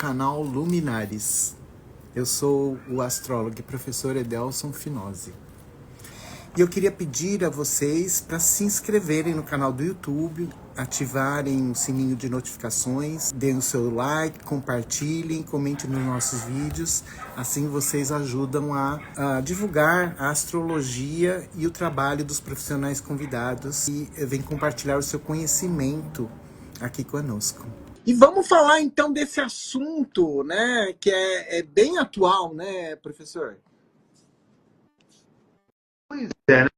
canal Luminares. Eu sou o astrólogo e professor Edelson Finozzi. E eu queria pedir a vocês para se inscreverem no canal do YouTube, ativarem o sininho de notificações, deem o seu like, compartilhem, comentem nos nossos vídeos. Assim vocês ajudam a divulgar a astrologia e o trabalho dos profissionais convidados e vem compartilhar o seu conhecimento aqui conosco. E vamos falar então desse assunto, né, que é bem atual, né, professor? Pois é, né?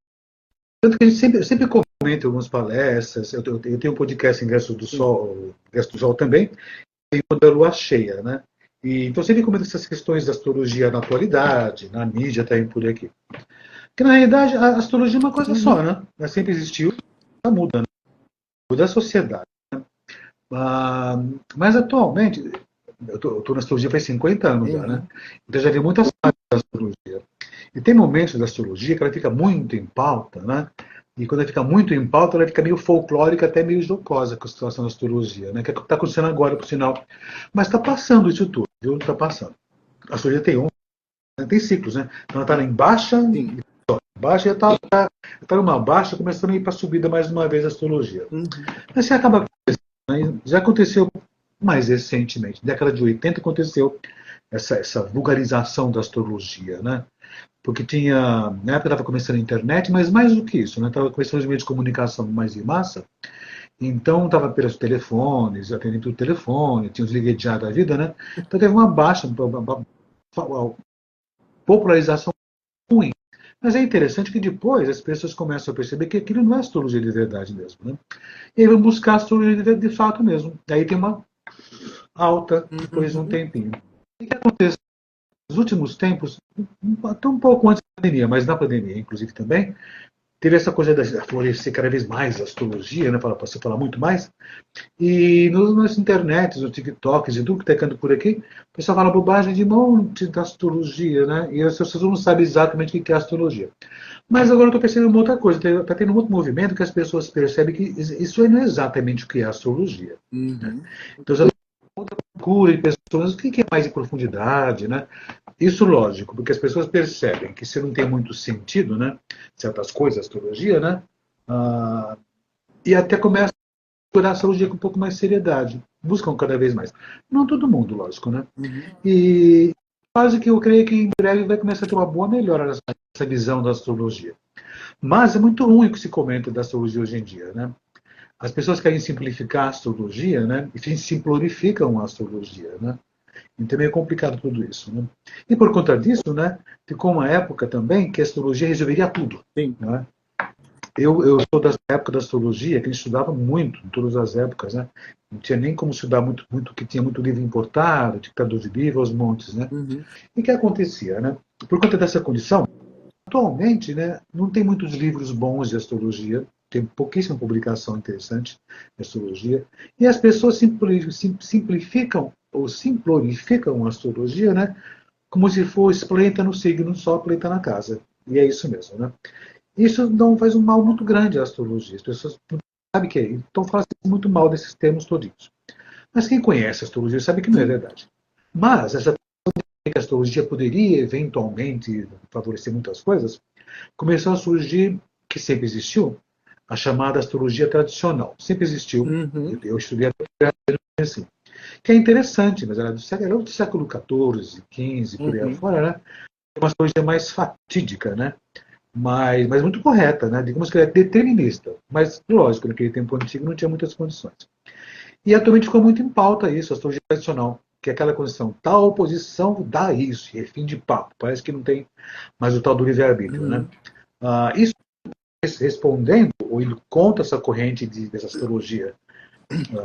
Tanto que a gente sempre comenta em algumas palestras, eu tenho um podcast Ingresso do Sol, Ingresso do Sol também, e da Lua Cheia, né? E, então sempre comento essas questões da astrologia na atualidade, na mídia, também por aqui. Porque na realidade a astrologia é uma coisa só, né? Ela sempre existiu, ela muda, né? Muda a sociedade. Mas atualmente, eu estou na astrologia faz 50 anos já, né? Então já vi muitas partes da astrologia. E tem momentos da astrologia que ela fica muito em pauta, né? E quando ela fica muito em pauta, ela fica meio folclórica, até meio jocosa com a situação da astrologia, né? Que é o que está acontecendo agora, por sinal. Mas está passando isso tudo, viu? Está passando. A astrologia tem ciclos, né? Então ela está em baixa, baixa e está numa baixa, começando a ir para a subida mais uma vez a astrologia. Mas você acaba acontecendo, né? Já aconteceu mais recentemente, na década de 80 aconteceu essa vulgarização da astrologia, né? Porque tinha, na época estava começando a internet, mas mais do que isso, né? Estava começando os meios de comunicação mais em massa, então estava pelos telefones, atendendo pelo telefone, tinha os ligueteados da vida, né? Então teve uma baixa, uma popularização ruim. Mas é interessante que depois as pessoas começam a perceber que aquilo não é astrologia de verdade mesmo, né? E aí vão buscar astrologia de fato mesmo. Aí tem uma alta depois de um tempinho. O que acontece? Nos últimos tempos, até um pouco antes da pandemia, mas na pandemia, inclusive, também, teve essa coisa de florescer cada vez mais a astrologia, né, para você falar muito mais. E nas internets, nos TikToks e tudo que está por aqui, o pessoal fala bobagem de monte da astrologia, né? E as pessoas não sabem exatamente o que é astrologia. Mas agora eu estou percebendo uma outra coisa, está tendo um outro movimento que as pessoas percebem que isso não é exatamente o que é astrologia. Né? Então já procura em pessoas o que é mais em profundidade, né? Isso lógico, porque as pessoas percebem que se não tem muito sentido, né, certas coisas, astrologia, né, e até começam a procurar a astrologia com um pouco mais de seriedade, buscam cada vez mais. Não todo mundo, lógico, né? E quase que eu creio que em breve vai começar a ter uma boa melhora nessa visão da astrologia. Mas é muito ruim o que se comenta da astrologia hoje em dia, né? As pessoas querem simplificar a astrologia, né, e simplificam a astrologia, né? Então é meio complicado tudo isso. Né? E por conta disso, né, ficou uma época também que a astrologia resolveria tudo. Né? Eu sou da época da astrologia que a gente estudava muito, em todas as épocas. Né? Não tinha nem como estudar muito, que tinha muito livro importado, tinha que traduzir livro aos montes. Né? E o que acontecia? Né? Por conta dessa condição, atualmente, né, não tem muitos livros bons de astrologia, tem pouquíssima publicação interessante de astrologia, e as pessoas simplificam ou simplorificam a astrologia, né, como se fosse planeta no signo, só planeta na casa. E é isso mesmo. Né? Isso não faz um mal muito grande à astrologia. As pessoas não sabem o que é. Então falam muito mal desses termos todinhos. Mas quem conhece a astrologia sabe que não é verdade. Mas essa que a astrologia poderia eventualmente favorecer muitas coisas, começou a surgir, que sempre existiu, a chamada astrologia tradicional. Sempre existiu. Eu estudei assim. Que é interessante, mas ela é do século XIV, XV, por aí afora, né? É uma astrologia mais fatídica, né? Mas muito correta, né? Digamos que ela é determinista. Mas, lógico, naquele tempo antigo não tinha muitas condições. E atualmente ficou muito em pauta isso, a astrologia tradicional, que é aquela condição, tal posição dá isso, e é fim de papo. Parece que não tem mais o tal do livre-arbítrio, né? Isso respondendo, ou indo contra essa corrente dessa astrologia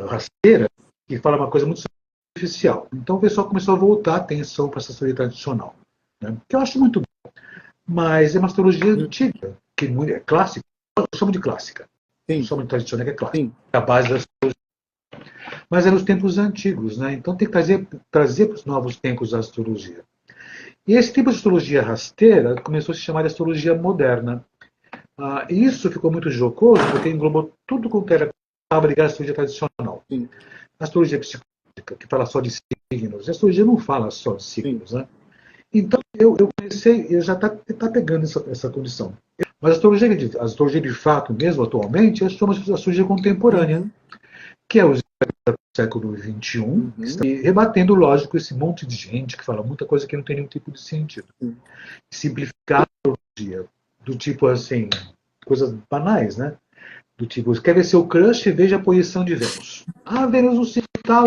rasteira, que fala uma coisa muito superficial. Então o pessoal começou a voltar a atenção para essa astrologia tradicional, né? Que eu acho muito bom. Mas é uma astrologia antiga, que é clássica, eu chamo de clássica. Não chamo de tradicional, que é clássica. É a base da astrologia. Mas é nos tempos antigos, né? Então tem que trazer para os novos tempos a astrologia. E esse tipo de astrologia rasteira começou a se chamar de astrologia moderna. Isso ficou muito jocoso, porque englobou tudo quanto era ligado à astrologia tradicional. A astrologia psicológica, que fala só de signos. A astrologia não fala só de signos, né? Então, eu comecei, eu já tá pegando essa condição. Mas a astrologia de fato mesmo, atualmente, é chama de astrologia contemporânea, que é o século XXI, que está rebatendo, lógico, esse monte de gente que fala muita coisa que não tem nenhum tipo de sentido. Simplificar a astrologia, do tipo assim, coisas banais, né? Do tipo, quer ver seu crush, veja a posição de Vênus. Ah, Vênus no signo tal,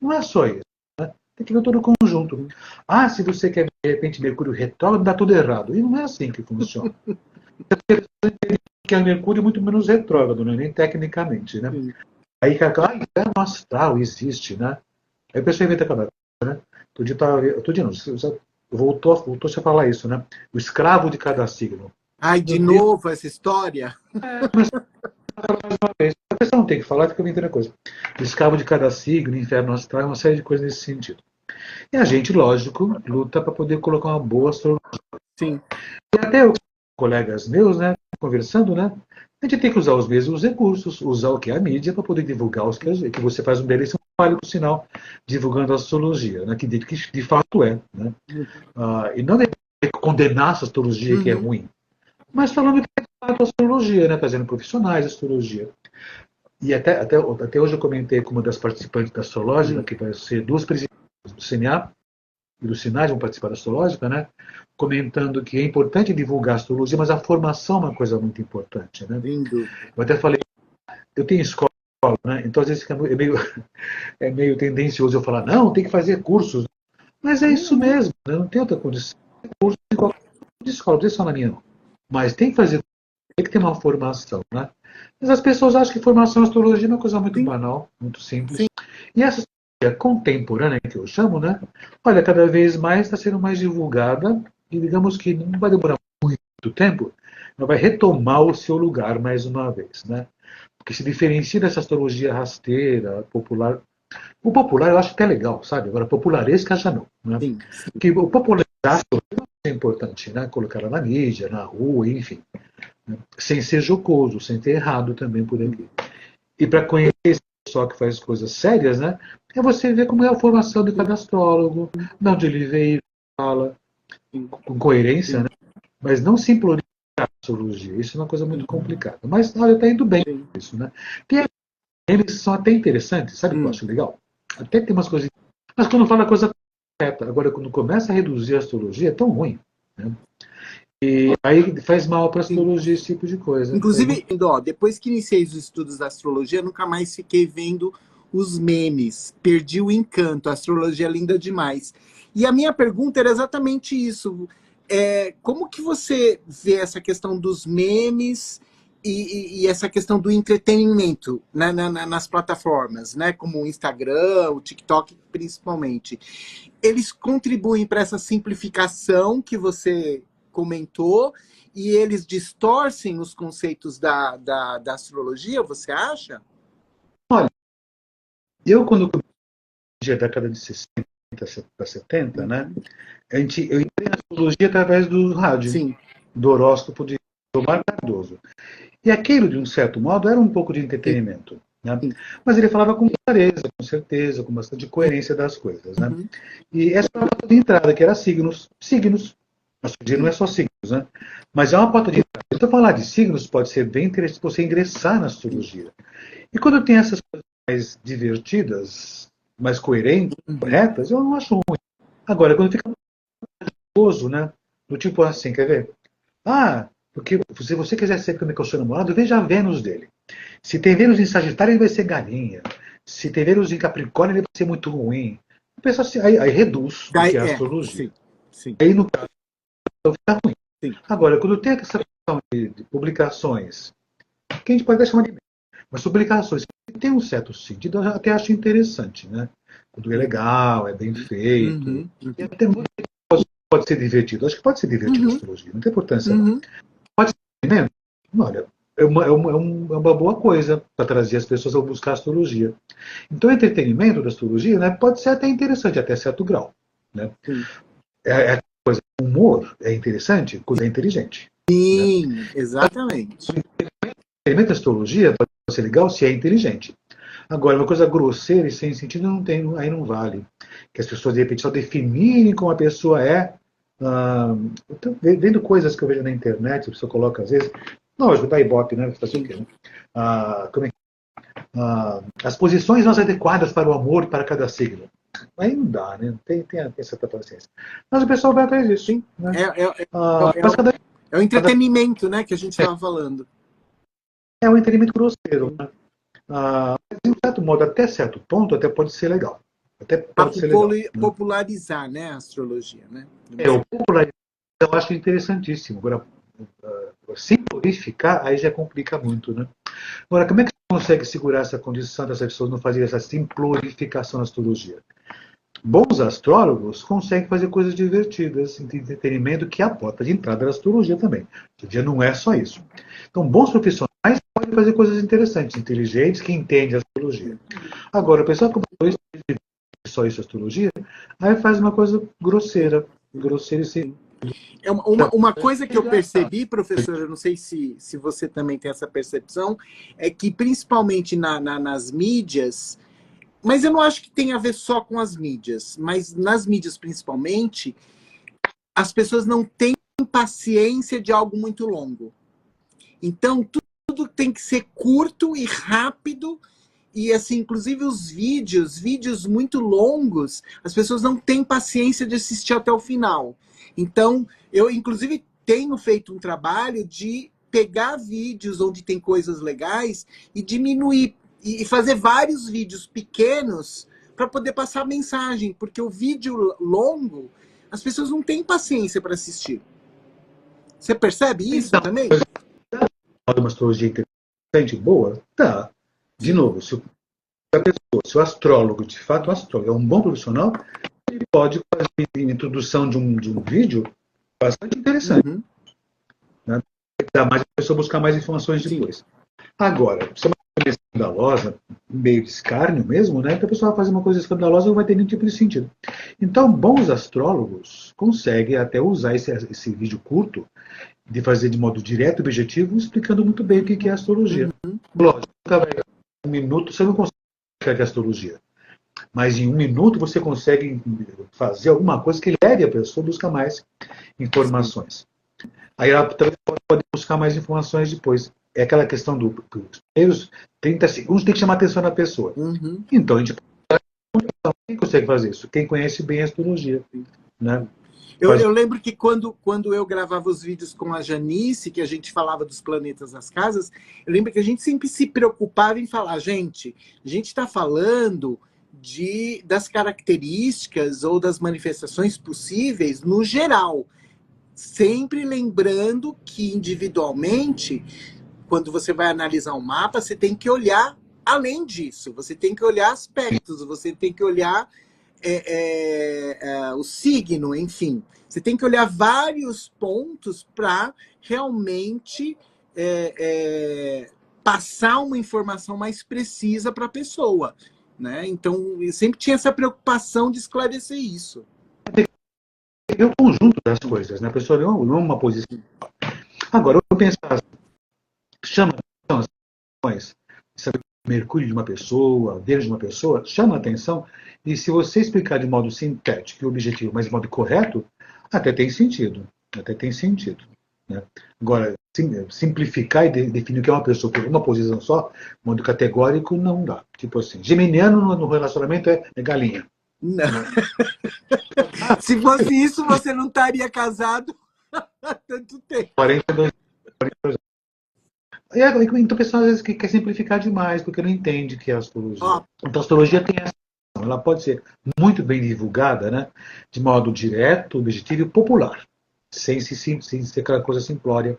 não é só isso. Né? Tem que ver todo o conjunto. Ah, se você quer, de repente, Mercúrio retrógrado, dá tudo errado. E não é assim que funciona. Que é Mercúrio muito menos retrógrado, né? Nem tecnicamente, né? Aí que inferno astral existe, né? Aí a pessoa inventa cada coisa, né? Outro dia não, voltou-se a falar isso, né? O escravo de cada signo. Ai, de novo essa história? A pessoa não tem que falar, fica inventando coisa. O escravo de cada signo, inferno astral, uma série de coisas nesse sentido. E a gente, lógico, luta para poder colocar uma boa astrologia. Sim. E até os colegas meus, né, conversando, né, a gente tem que usar os mesmos recursos, usar o que é a mídia para poder divulgar os que você faz um belíssimo trabalho, por sinal, divulgando a astrologia, né, que de fato é. Né? E não é condenar essa astrologia que é ruim, mas falando que é de fato astrologia, né, fazendo profissionais de astrologia. E até hoje eu comentei com uma das participantes da astrológica, que vai ser duas presidentes do CNA e do SINAI, vão participar da astrológica, né? Comentando que é importante divulgar a astrologia, mas a formação é uma coisa muito importante. Né? Eu até falei, eu tenho escola, né? Então às vezes é meio tendencioso eu falar, não, tem que fazer cursos. Mas é isso mesmo, né? Não tem outra condição. Tem curso em qualquer escola, não precisa só na minha não. Mas tem que ter uma formação. Né? Mas as pessoas acham que formação em astrologia é uma coisa muito banal, muito simples. E essa contemporânea que eu chamo, né? Olha, cada vez mais está sendo mais divulgada e digamos que não vai demorar muito tempo, ela vai retomar o seu lugar mais uma vez, né? Porque se diferencia dessa astrologia rasteira, popular. O popular eu acho que é legal, sabe? Agora, popularesca já não. Né? Porque o popularizar é importante, né? Colocar ela na mídia, na rua, enfim. Né? Sem ser jocoso, sem ter errado também por aqui. E para conhecer esse pessoal que faz coisas sérias, né? É você ver como é a formação de cada astrólogo, de onde ele veio, fala, com coerência, né? Mas não simplorificar a astrologia. Isso é uma coisa muito complicada. Mas, olha, está indo bem isso, né? Tem eles são até interessantes, sabe o que eu acho legal? Até tem umas coisas. Mas quando fala a coisa correta, agora quando começa a reduzir a astrologia, é tão ruim. Né? E aí faz mal para a astrologia esse tipo de coisa. Inclusive, depois que iniciei os estudos da astrologia, nunca mais fiquei vendo os memes. Perdi o encanto, a astrologia é linda demais. E a minha pergunta era exatamente isso. Como que você vê essa questão dos memes e essa questão do entretenimento, né, nas plataformas, né, como o Instagram, o TikTok principalmente? Eles contribuem para essa simplificação que você comentou e eles distorcem os conceitos da astrologia, você acha? Olha, eu quando comecei a década de 60 para 70, né, eu entrei na astrologia através do rádio, Sim. do horóscopo de Omar Cardoso. E aquilo, de um certo modo, era um pouco de entretenimento. Né? Mas ele falava com clareza, com certeza, com bastante coerência das coisas. Né? E essa era uma porta de entrada, que era signos. Signos. A astrologia não é só signos, né? Mas é uma porta de entrada. Então, falar de signos pode ser bem interessante você ingressar na astrologia. E quando tem essas coisas mais divertidas, mais coerentes, corretas, eu não acho ruim. Agora, quando fica nervoso, né? Do tipo assim, quer ver? Porque se você quiser saber como é que é o seu namorado, veja a Vênus dele. Se tem Vênus em Sagitário, ele vai ser galinha. Se tem Vênus em Capricórnio, ele vai ser muito ruim. Pensa assim, aí reduz o que é a astrologia. Sim. Aí, no caso, fica ruim. Sim. Agora, quando tem essa questão de publicações, que a gente pode até chamar de mas publicações que tem um certo sentido, eu até acho interessante, né? Quando é legal, é bem feito. E até muito pode ser divertido. Acho que pode ser divertido a astrologia, não tem importância. Não. Pode ser entretenimento? Olha, é uma boa coisa para trazer as pessoas a buscar a astrologia. Então, o entretenimento da astrologia, né, pode ser até interessante, até certo grau. Né? É coisa, o humor é interessante quando é inteligente. Sim, né? Exatamente. O entretenimento da astrologia pode ser legal se é inteligente. Agora, uma coisa grosseira e sem sentido não tem, aí não vale. Que as pessoas, de repente, só definirem como a pessoa é. Eu tô vendo coisas que eu vejo na internet, a pessoa coloca às vezes. Lógico, da Ibope, né? Fazer o quê, né? Como é, as posições mais adequadas para o amor para cada signo. Aí não dá, né? Tem certa paciência. Mas o pessoal vai atrás disso. Sim. Né? É o entretenimento, né, que a gente estava falando. É um entretenimento grosseiro. Né? De um certo modo, até certo ponto, até pode ser legal. Até pode ser legal. Popularizar, né, a astrologia, né? O popularizar eu acho interessantíssimo. Agora, simplificar, aí já complica muito, né? Agora, como é que você consegue segurar essa condição dessas pessoas não fazerem essa simplificação da astrologia? Bons astrólogos conseguem fazer coisas divertidas, de entretenimento, que é a porta de entrada da astrologia também. O dia não é só isso. Então, bons profissionais podem fazer coisas interessantes, inteligentes, que entendem a astrologia. Agora, o pessoal que só isso, astrologia, aí faz uma coisa grosseira e sem. Uma coisa que eu percebi, professor, eu não sei se você também tem essa percepção, é que principalmente nas mídias, mas eu não acho que tem a ver só com as mídias, mas nas mídias principalmente, as pessoas não têm paciência de algo muito longo. Então, tudo tem que ser curto e rápido, e assim, inclusive os vídeos muito longos, as pessoas não têm paciência de assistir até o final. Então, eu inclusive tenho feito um trabalho de pegar vídeos onde tem coisas legais e diminuir, e fazer vários vídeos pequenos para poder passar a mensagem, porque o vídeo longo, as pessoas não têm paciência para assistir. Você percebe isso então, também? Uma astrologia interessante, boa? Tá. De novo, se o astrólogo, de fato, o astrólogo é um bom profissional, ele pode fazer a introdução de um vídeo bastante interessante. Uhum. Né? Dá mais a pessoa buscar mais informações depois. Agora, se é uma coisa escandalosa, meio de escárnio mesmo, né? Que a pessoa vai fazer uma coisa escandalosa não vai ter nenhum tipo de sentido. Então, bons astrólogos conseguem até usar esse vídeo curto de fazer de modo direto e objetivo, explicando muito bem o que é astrologia. Lógico, em um minuto você não consegue explicar o que é astrologia. Mas em um minuto você consegue fazer alguma coisa que leve a pessoa a buscar mais informações. Aí ela pode buscar mais informações depois. É aquela questão dos primeiros 30 segundos tem que chamar a atenção da pessoa. Uhum. Então, a gente quem consegue fazer isso? Quem conhece bem a astrologia. Né? Eu lembro que quando eu gravava os vídeos com a Janice, que a gente falava dos planetas das casas, eu lembro que a gente sempre se preocupava em falar, gente, a gente está falando das características ou das manifestações possíveis no geral. Sempre lembrando que individualmente, quando você vai analisar um mapa, você tem que olhar além disso. Você tem que olhar aspectos, você tem que olhar o signo, enfim. Você tem que olhar vários pontos para realmente passar uma informação mais precisa para a pessoa. Né? Então, eu sempre tinha essa preocupação de esclarecer isso. É o conjunto das coisas, né? A pessoa não é uma posição. Agora, eu penso, chama atenção as questões, saber Mercúrio de uma pessoa, Vênus de uma pessoa, chama atenção, e se você explicar de modo sintético e objetivo, mas de modo correto, até tem sentido. Até tem sentido. Né? Agora, simplificar e definir o que é uma pessoa por uma posição só, de modo categórico, não dá. Tipo assim, geminiano no relacionamento é galinha. Não. Se fosse isso, você não estaria casado há tanto tempo. 42 anos. Então o pessoal às vezes quer simplificar demais, porque não entende que é astrologia. Então a astrologia tem essa função, ela pode ser muito bem divulgada, né, de modo direto, objetivo e popular, sem ser aquela coisa simplória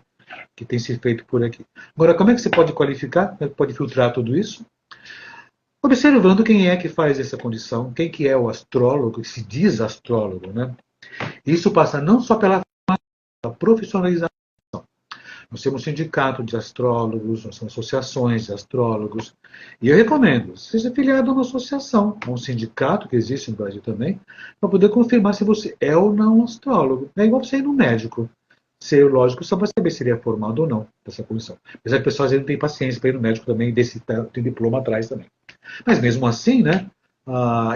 que tem se feito por aqui. Agora, como é que você pode qualificar? Como é que pode filtrar tudo isso? Observando quem é que faz essa condição, quem que é o astrólogo, que se diz astrólogo. Né? Isso passa não só pela profissionalização. Nós temos um sindicato de astrólogos, nós temos associações de astrólogos. E eu recomendo, seja afiliado a uma associação, a um sindicato que existe no Brasil também, para poder confirmar se você é ou não astrólogo. É igual você ir no médico. Ser lógico, só para saber se ele é formado ou não dessa comissão. Apesar que o pessoal às vezes não tem paciência para ir no médico também, tem diploma atrás também. Mas mesmo assim, né,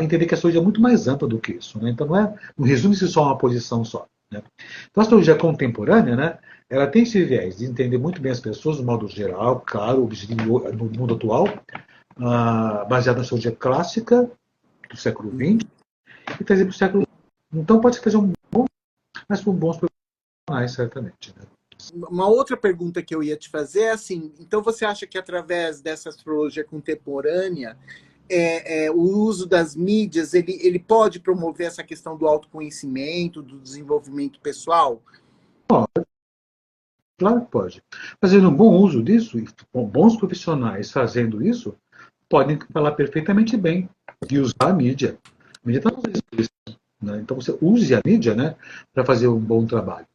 entender que a astrologia é muito mais ampla do que isso. Né? Então não resume-se só a uma posição só. Né? Então a astrologia contemporânea, né, ela tem esse viés de entender muito bem as pessoas, de modo geral, claro, objetivo no mundo atual, baseado na astrologia clássica do século XX e trazer para o século XX. Então pode fazer um bom, mas com bons profissionais, certamente. Né? Uma outra pergunta que eu ia te fazer é assim, então você acha que através dessa astrologia contemporânea, o uso das mídias, ele pode promover essa questão do autoconhecimento, do desenvolvimento pessoal? Claro que pode. Fazendo um bom uso disso, e com bons profissionais fazendo isso, podem falar perfeitamente bem e usar a mídia. A mídia está nos disposição, né? Então você use a mídia, né, para fazer um bom trabalho.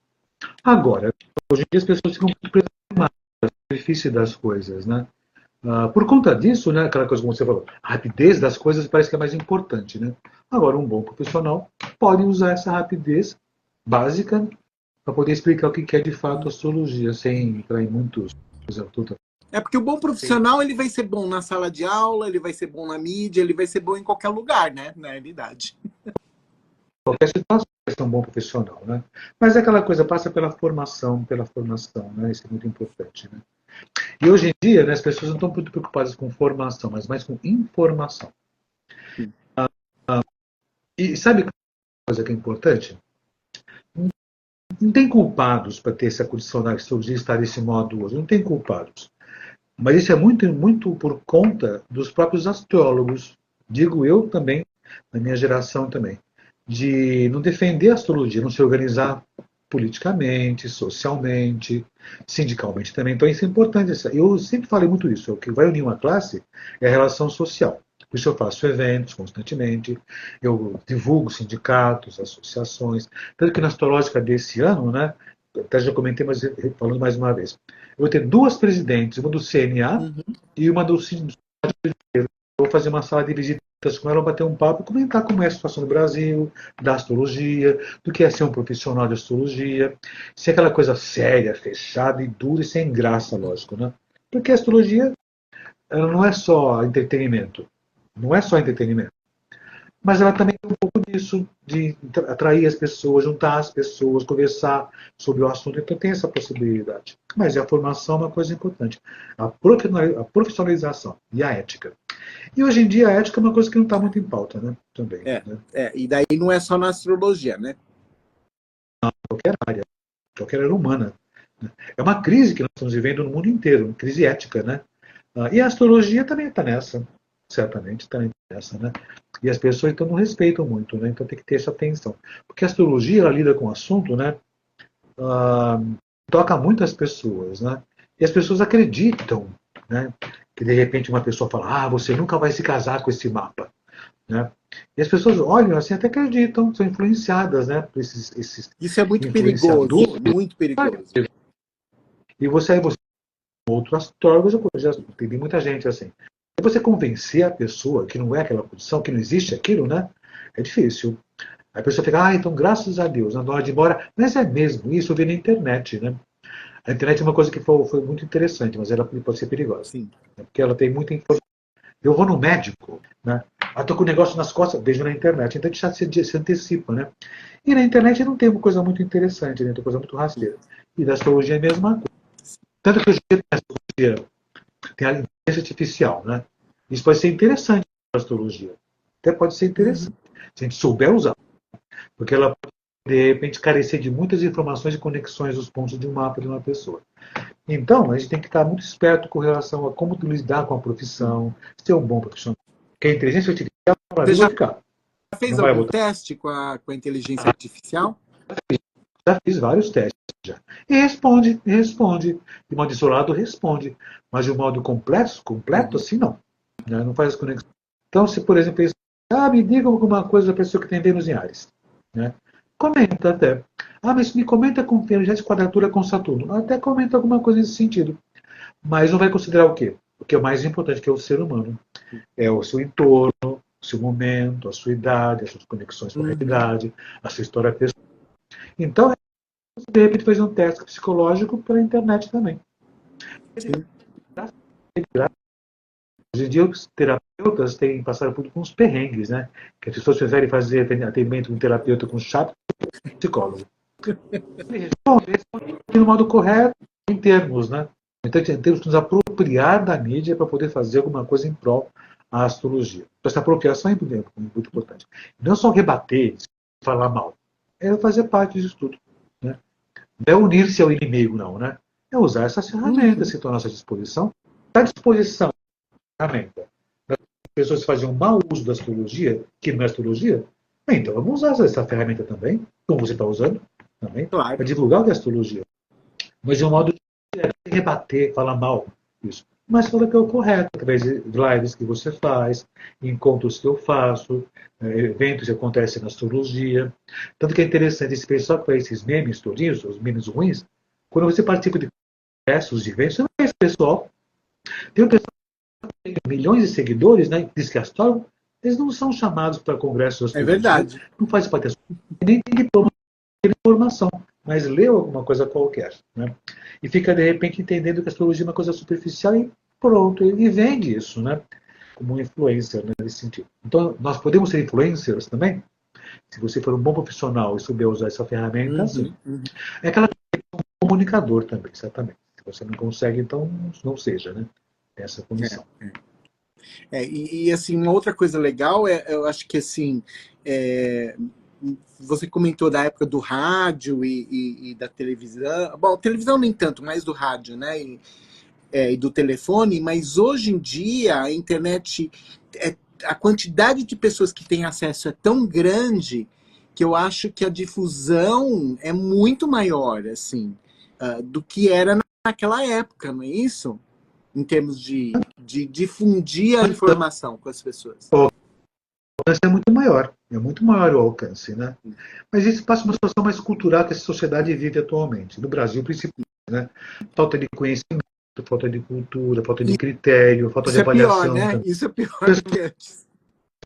Agora, hoje em dia as pessoas ficam muito presas na superfície das coisas, né? Por conta disso, né, aquela coisa como você falou, a rapidez das coisas parece que é mais importante, né? Agora, um bom profissional pode usar essa rapidez básica para poder explicar o que é de fato astrologia, sem entrar em muitos. É porque o bom profissional ele vai ser bom na sala de aula, ele vai ser bom na mídia, ele vai ser bom em qualquer lugar, né? Na realidade. Qualquer situação vai ser um bom profissional, né? Mas é aquela coisa passa pela formação, né? Isso é muito importante, né? E hoje em dia, né, as pessoas não estão muito preocupadas com formação, mas mais com informação. E sabe uma coisa que é importante? Não tem culpados para ter essa condição da astrologia estar desse modo hoje. Não tem culpados. Mas isso é muito, muito por conta dos próprios astrólogos. Digo eu também, na minha geração também. De não defender a astrologia, não se organizar politicamente, socialmente, sindicalmente também. Então isso é importante. Eu sempre falei muito isso. O que vai unir uma classe é a relação social. Por isso eu faço eventos constantemente, eu divulgo sindicatos, associações. Tanto que na astrológica desse ano, né, até já comentei, mas falando mais uma vez, eu vou ter duas presidentes, uma do CNA e uma do sindicato. Eu vou fazer uma sala de visitas com ela, bater um papo, comentar como é a situação do Brasil, da astrologia, do que é ser um profissional de astrologia, se é aquela coisa séria, fechada e dura e sem graça, lógico, né? Porque a astrologia ela não é só entretenimento. Não é só entretenimento. Mas ela também tem um pouco disso, de atrair as pessoas, juntar as pessoas, conversar sobre o assunto. Então tem essa possibilidade. Mas a formação é uma coisa importante. A profissionalização e a ética. E hoje em dia a ética é uma coisa que não está muito em pauta, né? Também. Né? E daí não é só na astrologia, né? Qualquer área, qualquer área humana. Né? É uma crise que nós estamos vivendo no mundo inteiro, uma crise ética, né? E a astrologia também está nessa, certamente está nessa, né? E as pessoas então não respeitam muito, né? Então tem que ter essa atenção. Porque a astrologia ela lida com o assunto, né? Toca muitas pessoas, né? E as pessoas acreditam, né? Que de repente uma pessoa fala, você nunca vai se casar com esse mapa, né? E as pessoas olham assim, até acreditam, são influenciadas, né? Por esses Isso é muito perigoso, influenciadores. muito perigoso. E você outro astrólogo, já entendi muita gente assim. Se você convencer a pessoa que não é aquela condição, que não existe aquilo, né? É difícil. Aí a pessoa fica, então graças a Deus, na hora de ir embora. Mas é mesmo isso, eu vi na internet, né? A internet é uma coisa que foi muito interessante, mas ela pode ser perigosa. Sim. Né? Porque ela tem muita informação. Eu vou no médico, né? Tô com o negócio nas costas, vejo na internet. Então já se antecipa, né? E na internet não tem uma coisa muito interessante, né? Tem coisa muito rasteira. E da astrologia é a mesma coisa. Tanto que hoje em dia tem a astrologia, tem a inteligência artificial, né? Isso pode ser interessante para a astrologia. Até pode ser interessante, se a gente souber usar. Porque ela pode, de repente, carecer de muitas informações e conexões dos pontos de um mapa de uma pessoa. Então, a gente tem que estar muito esperto com relação a como lidar com a profissão, ser um bom profissional. Porque a inteligência artificial Você já ficar. fez Não vai algum voltar. teste com a inteligência artificial? Já fiz vários testes. Já. E responde. De modo isolado, responde. Mas de um modo completo assim, não. Né? Não faz as conexões. Então, se, por exemplo, eles me diga alguma coisa da pessoa que tem Vênus em Ares. Né? Comenta até. Mas me comenta com Vênus de quadratura com Saturno. Até comenta alguma coisa nesse sentido. Mas não vai considerar o quê? O que é o mais importante, que é o ser humano. É o seu entorno, o seu momento, a sua idade, as suas conexões com a realidade, a sua história pessoal. Então, de repente, fez um teste psicológico pela internet também. Sim. Hoje em dia, os terapeutas têm passado por uns perrengues, né? Que as pessoas preferem fazer atendimento com um terapeuta com chato que com psicólogo. Ele responde no modo correto, em termos, né? Então, temos que nos apropriar da mídia para poder fazer alguma coisa em prol da astrologia. Então, essa apropriação é muito importante. Não só rebater, falar mal, é fazer parte disso tudo. Né? Não é unir-se ao inimigo, não, né? É usar essas ferramentas que estão à nossa disposição. Está à disposição a ferramenta. As pessoas faziam mau uso da astrologia, que não é astrologia, então vamos usar essa ferramenta também, como você está usando também, Claro. para divulgar o que é astrologia. Mas de um modo de rebater, falar mal isso. Mas fala que é o correto, através de lives que você faz, encontros que eu faço, eventos que acontecem na astrologia. Tanto que é interessante, esse pessoal que faz esses memes, historinhos, os memes ruins, quando você participa de congressos, de eventos, você não é esse pessoal. Tem um pessoal que tem milhões de seguidores, né, diz que é astrólogo, eles não são chamados para congressos de É astrologia, verdade. não faz parte da nem tem diploma de formação, mas leu alguma coisa qualquer. Né? E fica, de repente, entendendo que a astrologia é uma coisa superficial e pronto, e vende isso, né? Como um influencer, né, nesse sentido. Então, nós podemos ser influencers também, se você for um bom profissional e souber usar essa ferramenta, sim. É aquela comunicador também, certamente. Se você não consegue, então não seja, né? Tem essa condição. Assim, uma outra coisa legal eu acho que assim, você comentou da época do rádio e da televisão. Bom, televisão nem tanto, mais do rádio, né? E do telefone, mas hoje em dia a internet, a quantidade de pessoas que têm acesso é tão grande que eu acho que a difusão é muito maior, assim, do que era naquela época, não é isso? Em termos de difundir a informação com as pessoas. O alcance é muito maior o alcance, né? Mas isso passa uma situação mais cultural que essa sociedade vive atualmente, no Brasil principalmente, né? Falta de conhecimento, falta de cultura, falta de critério, falta de avaliação. Isso é pior, né? Isso é pior do que antes.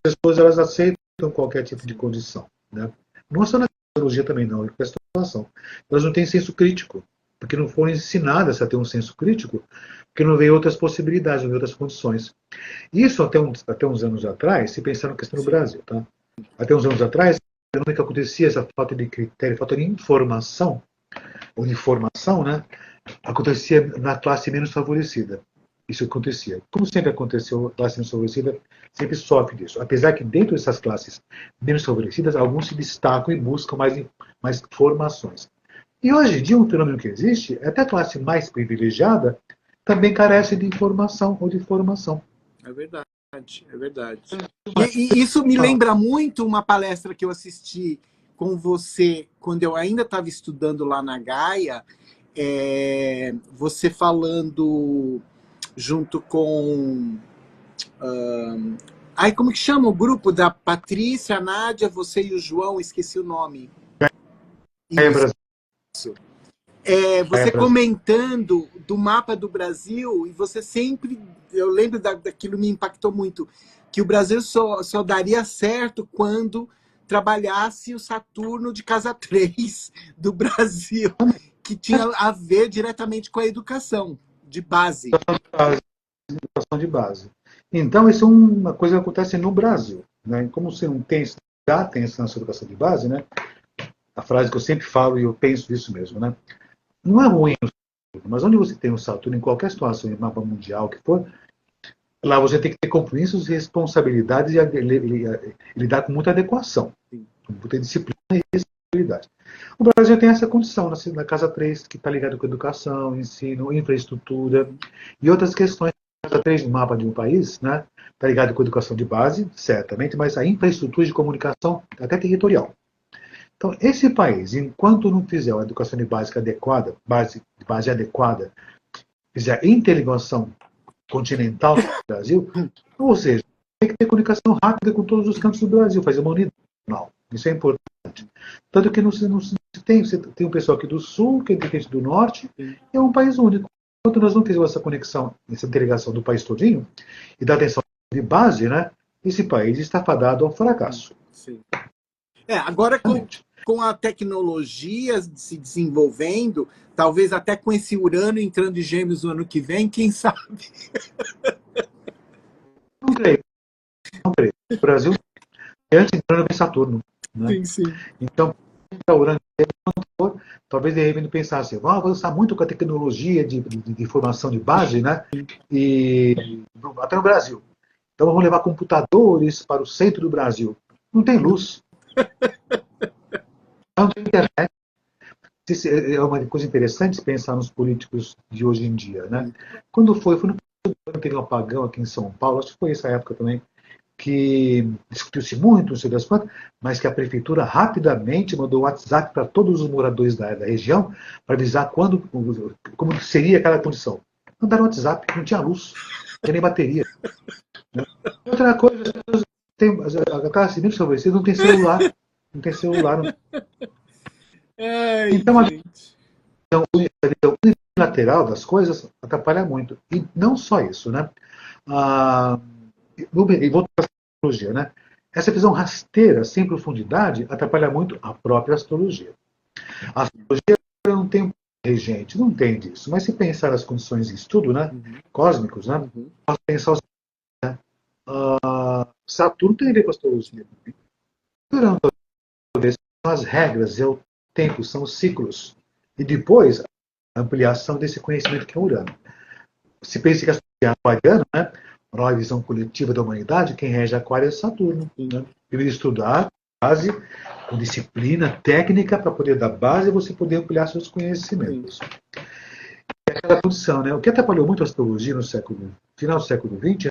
As pessoas, elas aceitam qualquer tipo de condição, né? Não só na tecnologia também, não, é a situação. Elas não têm senso crítico, porque não foram ensinadas a ter um senso crítico, porque não veio outras possibilidades, não veio outras condições. Isso até uns anos atrás, se pensar na questão do Brasil, tá? Até uns anos atrás, o que acontecia, essa falta de critério, falta de informação, ou de formação, né? Acontecia na classe menos favorecida. Isso acontecia. Como sempre aconteceu, a classe menos favorecida sempre sofre disso. Apesar que dentro dessas classes menos favorecidas, alguns se destacam e buscam mais formações. E hoje em dia, um fenômeno que existe é até a classe mais privilegiada também carece de informação ou de formação. É verdade, é verdade. E isso me lembra muito uma palestra que eu assisti com você quando eu ainda estava estudando lá na Gaia, você falando junto com... como que chama o grupo da Patrícia, a Nádia, você e o João? Esqueci o nome. Isso. Você comentando do mapa do Brasil, e você sempre, eu lembro daquilo, me impactou muito, que o Brasil só daria certo quando trabalhasse o Saturno de casa 3 do Brasil, que tinha a ver diretamente com a educação de base. Educação de base. Então, isso é uma coisa que acontece no Brasil. Né? Como você não tem, já tem essa educação de base, né? A frase que eu sempre falo, e eu penso isso mesmo, né? Não é ruim o Saturno, mas onde você tem o Saturno, em qualquer situação, em mapa mundial que for, lá você tem que ter compromissos e responsabilidades e lidar com muita adequação, com muita disciplina e responsabilidade. O Brasil tem essa condição na Casa 3, que está ligado com educação, ensino, infraestrutura e outras questões. A Casa 3 no mapa de um país, né, está ligado com educação de base, certamente, mas a infraestrutura de comunicação até territorial. Então, esse país, enquanto não fizer uma educação de base adequada, base adequada, fizer interligação continental com o Brasil, ou seja, tem que ter comunicação rápida com todos os cantos do Brasil, fazer uma unidade nacional. Isso é importante. Tanto que não se tem, você tem um pessoal aqui do sul, que é diferente do norte, é um país único. Enquanto nós não fizermos essa conexão, essa interligação do país todinho, e da atenção de base, né, esse país está fadado ao fracasso. Sim. Agora com a tecnologia se desenvolvendo, talvez até com esse Urano entrando em Gêmeos no ano que vem, quem sabe? O Brasil é antes de Urano e Saturno. Né? Sim, sim. Então, para Urano, talvez de repente pensasse, vamos avançar muito com a tecnologia de formação de base, né? E até no Brasil. Então vamos levar computadores para o centro do Brasil. Não tem luz. Não tem internet. Isso é uma coisa interessante pensar nos políticos de hoje em dia, né? Quando foi no ano teve um apagão aqui em São Paulo, acho que foi essa época também, que discutiu-se muito, não sei das quantas, mas que a prefeitura rapidamente mandou WhatsApp para todos os moradores da região para avisar como seria aquela condição. Mandaram WhatsApp, não tinha luz, não tinha nem bateria. Né? Outra coisa, as pessoas têm, a classe menos favorecida não tem celular. Não tem celular. Não. Então, a visão unilateral das coisas atrapalha muito. E não só isso, né? E voltando para a astrologia, né? Essa visão rasteira, sem profundidade, atrapalha muito a própria astrologia. A astrologia não tem um regente, não tem disso. Mas se pensar as condições de estudo, né? Cósmicos, né? Posso pensar os Saturno tem a ver com a astrologia. Durante as regras, é o tempo, são os ciclos. E depois, a ampliação desse conhecimento que é Urano. Se pensa que a astrologia é aquariana, né? Para a visão coletiva da humanidade, quem rege Aquário é Saturno. Né? Primeiro estudar base, com disciplina, técnica, para poder dar base e você poder ampliar seus conhecimentos. É aquela condição, né? O que atrapalhou muito a astrologia no final do século XX,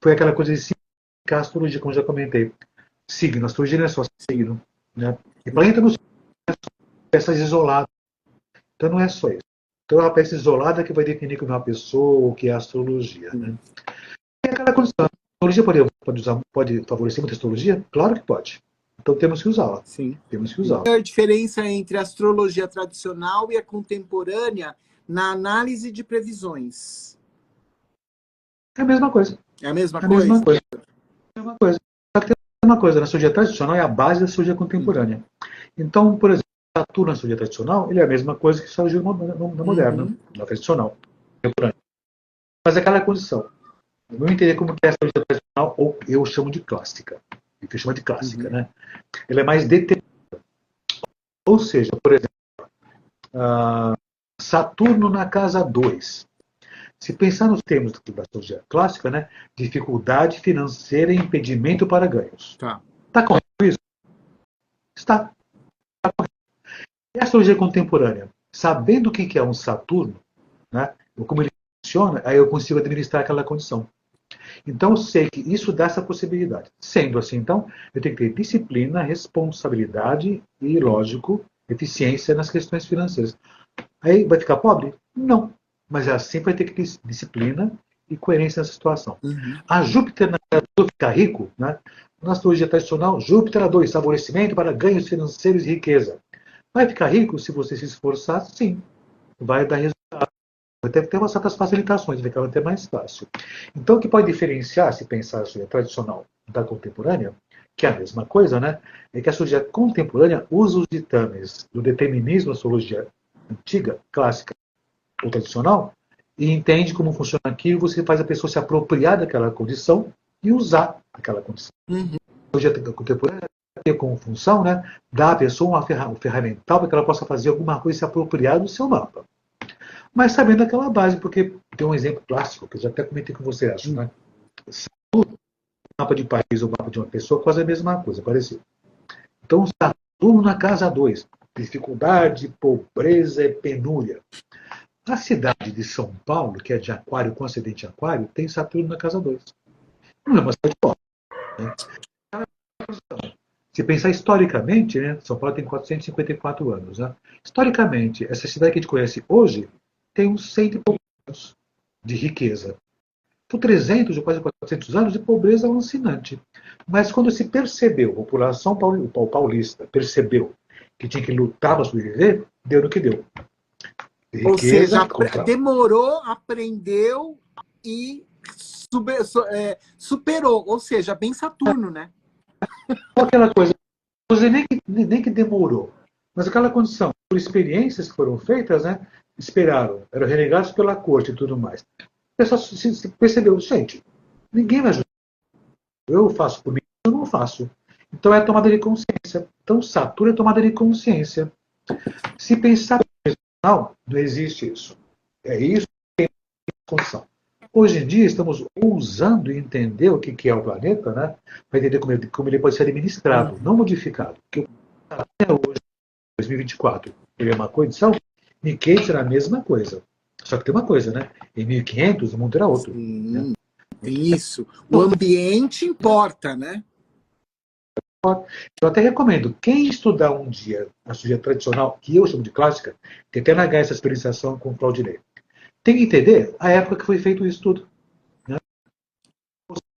foi aquela coisa de simplificar a astrologia, como eu já comentei. Signo, a astrologia não é só signo. Né? E planeta não são peças isoladas. Então não é só isso. Então é uma peça isolada que vai definir como é uma pessoa, o que é a astrologia. Né? E aquela condição. A astrologia pode favorecer muita astrologia? Claro que pode. Então temos que usá-la. Sim. Temos que usá-la. Qual é a diferença entre a astrologia tradicional e a contemporânea na análise de previsões? É a mesma coisa. É a mesma É a coisa? mesma coisa. É a mesma coisa. Só que tem uma coisa, na astrologia tradicional é a base da astrologia contemporânea. Então, por exemplo, Saturno na astrologia tradicional, ele é a mesma coisa que a astrologia na moderna, na tradicional, contemporânea. Mas é aquela condição. Eu não entender como que é a astrologia tradicional, ou eu chamo de clássica. Eu chamo de clássica, né? Ela é mais determinada. Ou seja, por exemplo, Saturno na casa 2. Se pensar nos termos da astrologia clássica, né? Dificuldade financeira e impedimento para ganhos. Tá. Está correto isso? Está. Está correto. E a astrologia contemporânea? Sabendo o que é um Saturno, né? Como ele funciona, aí eu consigo administrar aquela condição. Então eu sei que isso dá essa possibilidade. Sendo assim, então, eu tenho que ter disciplina, responsabilidade e, lógico, eficiência nas questões financeiras. Aí vai ficar pobre? Não. Mas ela sempre vai ter que ter disciplina e coerência nessa situação. A Júpiter na casa 2 ficar rico, né? Na astrologia tradicional, Júpiter na 2, favorecimento para ganhos financeiros e riqueza. Vai ficar rico se você se esforçar? Sim. Vai dar resultado. Vai ter umas certas facilitações, vai ficar até mais fácil. Então, o que pode diferenciar, se pensar a astrologia tradicional da contemporânea, que é a mesma coisa, né? É que a astrologia contemporânea usa os ditames do determinismo da astrologia antiga, clássica ou tradicional, e entende como funciona aquilo, você faz a pessoa se apropriar daquela condição e usar aquela condição. A astrologia contemporânea tem como função, né, dar à pessoa um ferramental para que ela possa fazer alguma coisa e se apropriar do seu mapa. Mas sabendo aquela base, porque tem um exemplo clássico, que eu já até comentei com você, acho, né? Saturno, mapa de país ou mapa de uma pessoa, quase a mesma coisa, parecido. Então, Saturno na casa 2, dificuldade, pobreza e penúria. A cidade de São Paulo, que é de Aquário com ascendente Aquário, tem Saturno na casa 2. Não é uma cidade pobre. Né? Se pensar historicamente, né, São Paulo tem 454 anos. Né? Historicamente, essa cidade que a gente conhece hoje tem uns 100 e poucos anos de riqueza. Por 300 ou quase 400 anos de pobreza alucinante. Mas quando se percebeu, a população paulista percebeu que tinha que lutar para sobreviver, deu no que deu. Riqueza, ou seja, demorou, aprendeu e superou. Ou seja, bem Saturno, né? Aquela coisa, nem que demorou, mas aquela condição, por experiências que foram feitas, né, esperaram, eram renegados pela corte e tudo mais. O pessoal se percebeu, gente, ninguém vai ajudar. Eu faço por mim, eu não faço. Então é tomada de consciência. Então Saturno é tomada de consciência. Se pensar não, não existe isso. É isso que tem condição. Hoje em dia estamos ousando entender o que é o planeta, né? Para entender como ele pode ser administrado, não modificado. Porque até hoje, 2024, ele é uma condição, 1500 era a mesma coisa. Só que tem uma coisa, né? Em 1500 o mundo era outro. Né? Sim, tem isso. O ambiente importa, né? Eu até recomendo, quem estudar um dia a astrologia tradicional, que eu chamo de clássica, tem até na essa experienciação com o Claudinei, tem que entender a época que foi feito o estudo. Né?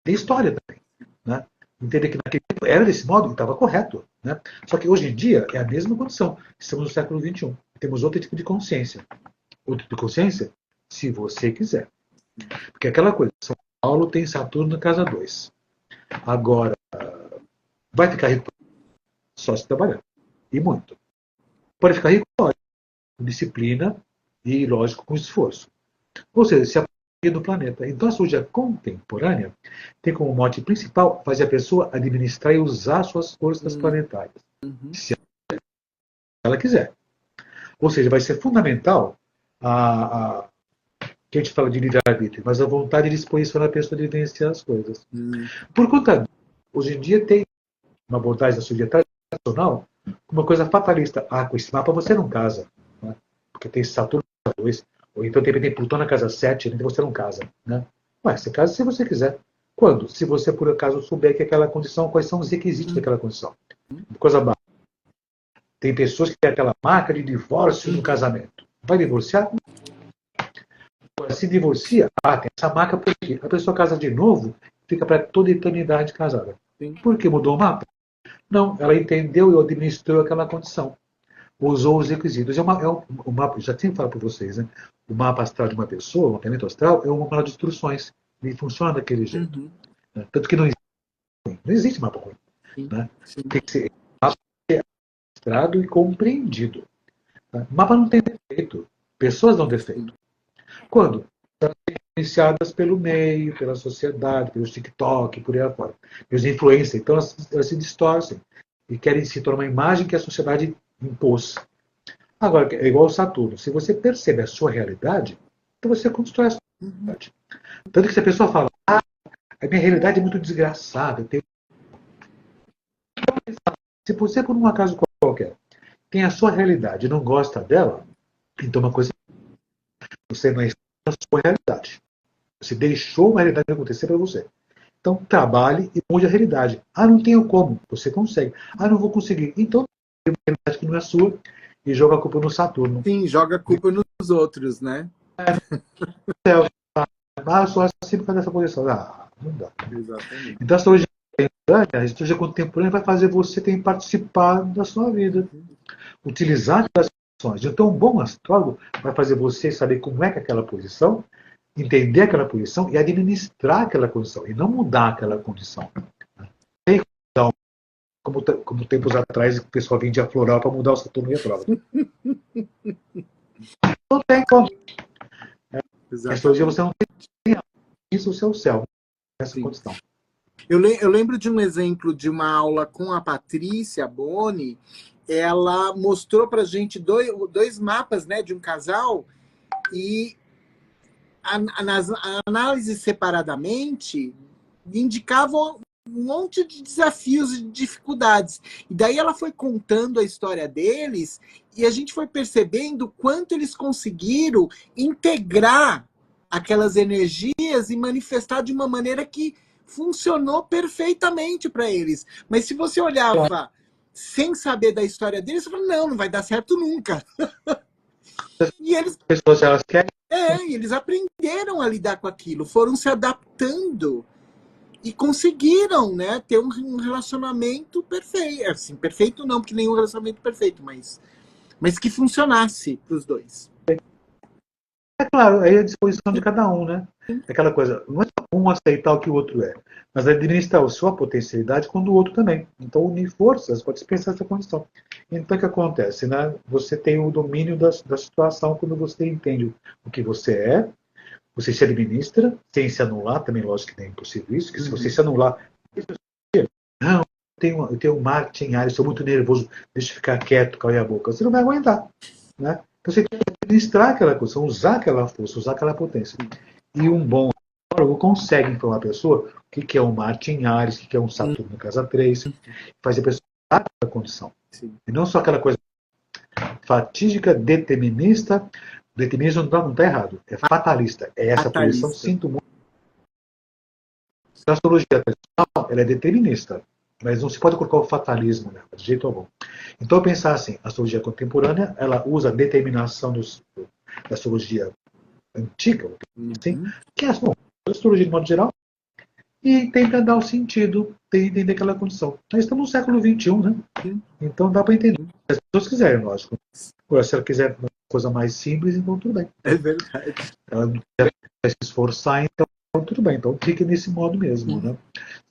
Tem história também. Né? Entender que naquele tempo era desse modo e estava correto. Né? Só que hoje em dia é a mesma condição. Estamos no século XXI. Temos outro tipo de consciência. Outro tipo de consciência, se você quiser. Porque aquela coisa, São Paulo tem Saturno na casa 2. Agora, vai ficar rico só se trabalhar. E muito. Pode ficar rico, pode. Com disciplina e, lógico, com esforço. Ou seja, se apoia do planeta. Então, a astrologia contemporânea tem como mote principal fazer a pessoa administrar e usar suas forças planetárias. Se ela quiser. Ou seja, vai ser fundamental que a gente fala de livre-arbítrio, mas a vontade e disposição da pessoa de vivenciar as coisas. Por conta disso, hoje em dia tem uma abordagem da astrologia tradicional, uma coisa fatalista. Com esse mapa você não casa. Né? Porque tem Saturno na casa 2, ou então tem Plutão na casa 7, então você não casa. Né? Mas você casa se você quiser. Quando? Se você, por acaso, souber que aquela condição, quais são os requisitos daquela condição. Coisa básica. Tem pessoas que têm aquela marca de divórcio no casamento. Vai divorciar? Se divorcia, tem essa marca porque a pessoa casa de novo, fica para toda a eternidade casada. Sim. Por que mudou o mapa? Não, ela entendeu e administrou aquela condição. Usou os requisitos. O mapa, já tinha falado para vocês, né? O mapa astral de uma pessoa, o mapeamento astral, é um mapa de instruções. Ele funciona daquele jeito. Né? Tanto que não existe mapa ruim. Né? Tem que ser administrado e compreendido. Né? O mapa não tem defeito. Pessoas dão defeito. Quando? Influenciadas pelo meio, pela sociedade, pelo TikTok, por aí afora. Pelos influencers. Então elas se distorcem e querem se tornar uma imagem que a sociedade impôs. Agora, é igual ao Saturno. Se você percebe a sua realidade, então você constrói a sua realidade. Tanto que se a pessoa fala, a minha realidade é muito desgraçada. Se você, por um acaso qualquer, tem a sua realidade e não gosta dela, então uma coisa você não está na sua realidade. Você deixou uma realidade acontecer para você. Então, trabalhe e mude a realidade. Não tenho como. Você consegue. Não vou conseguir. Então, tem uma realidade que não é sua e joga a culpa no Saturno. Sim, joga a culpa nos outros, né? Eu sou assim por causa dessa posição. Não dá. Exatamente. Então, a astrologia contemporânea vai fazer você ter que participar da sua vida. Utilizar as posições. Então, um bom astrólogo vai fazer você saber como é que é aquela posição, entender aquela posição e administrar aquela condição, e não mudar aquela condição. Então, como tempos atrás o pessoal vendia floral para mudar o Saturno retrógrado. Não tem como. Na astrologia você não tem isso, o seu céu, nessa condição. Eu lembro de um exemplo de uma aula com a Patrícia Boni. Ela mostrou para a gente dois mapas, né, de um casal, e nas análises separadamente indicavam um monte de desafios e dificuldades. E daí ela foi contando a história deles e a gente foi percebendo quanto eles conseguiram integrar aquelas energias e manifestar de uma maneira que funcionou perfeitamente para eles. Mas se você olhava sem saber da história deles, você fala, não vai dar certo nunca. E eles, eles aprenderam a lidar com aquilo, foram se adaptando e conseguiram, né, ter um relacionamento perfeito. Assim, perfeito não, porque nenhum relacionamento perfeito, mas que funcionasse para os dois. É claro, aí é a disposição de cada um, né? É aquela coisa, não é só um aceitar o que o outro é, mas administrar a sua potencialidade quando o outro também. Então, unir forças pode dispensar essa condição. Então, o que acontece? Né? Você tem o domínio da situação quando você entende o que você é, você se administra, sem se anular, também lógico que é impossível isso, que se você se anular, eu tenho um Marte em Áries, sou muito nervoso, deixa eu ficar quieto, calar a boca. Você não vai aguentar. Né? Então você tem que administrar aquela coisa, usar aquela força, usar aquela potência. E um bom astrólogo consegue informar a pessoa o que é um Marte em Áries, o que é um Saturno na casa 3, fazer a pessoa usar aquela condição. Sim. E não só aquela coisa fatídica, determinista. Determinismo não está errado, é fatalista. É essa posição, sinto muito. A astrologia tradicional ela é determinista, mas não se pode colocar o fatalismo nela, de jeito algum. Então, pensar assim, a astrologia contemporânea, ela usa a determinação da astrologia antiga, assim, que é a astrologia de modo geral, e tenta dar o sentido, tenta entender aquela condição. Nós estamos no século XXI, né? Então dá para entender. Se as pessoas quiserem, lógico. Agora, se ela quiser uma coisa mais simples, então tudo bem. É verdade. Ela não quer se esforçar, então tudo bem. Então fique nesse modo mesmo, né?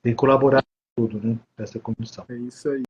Tem que colaborar com tudo, né? Nessa condição. É isso aí.